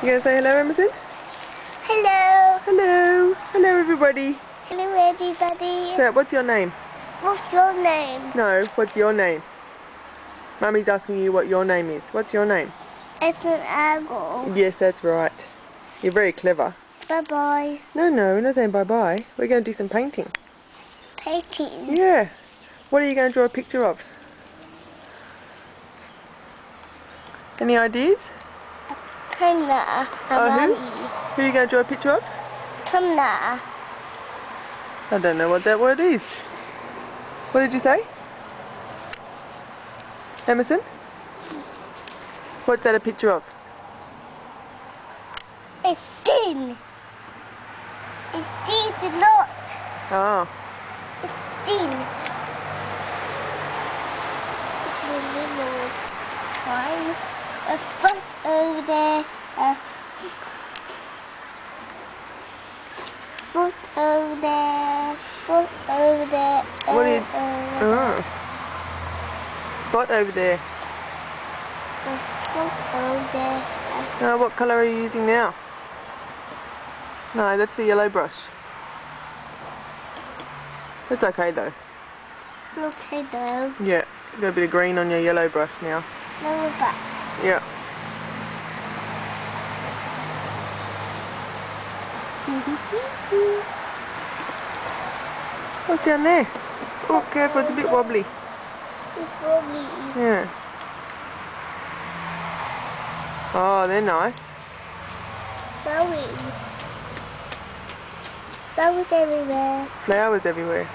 You gonna say hello, Emerson? Hello. Hello. Hello, everybody. Hello, everybody. So, what's your name? What's your name? No, what's your name? Mummy's asking you what your name is. What's your name? It's an apple. Yes, that's right. You're very clever. Bye-bye. No, we're not saying bye-bye. We're going to do some painting. Painting. Yeah. What are you going to draw a picture of? Any ideas? Panda. Who? Who are you going to draw a picture of? Panda. I don't know what that word is. What did you say? Emerson? What's that a picture of? It's thin. It's thin a lot. Oh. It's thin. It's a little tiny. A foot over there. A foot over there. Foot over there. What are you... Over Oh. Spot over there. a foot over there. What colour are you using now? No, that's the yellow brush. It's okay though. Okay, though. Yeah, got a bit of green on your yellow brush now. No bus. Yeah. What's down there? Oh, careful, it's a bit wobbly. It's probably Yeah. Oh, they're nice. flowers. Flowers everywhere. Flowers everywhere.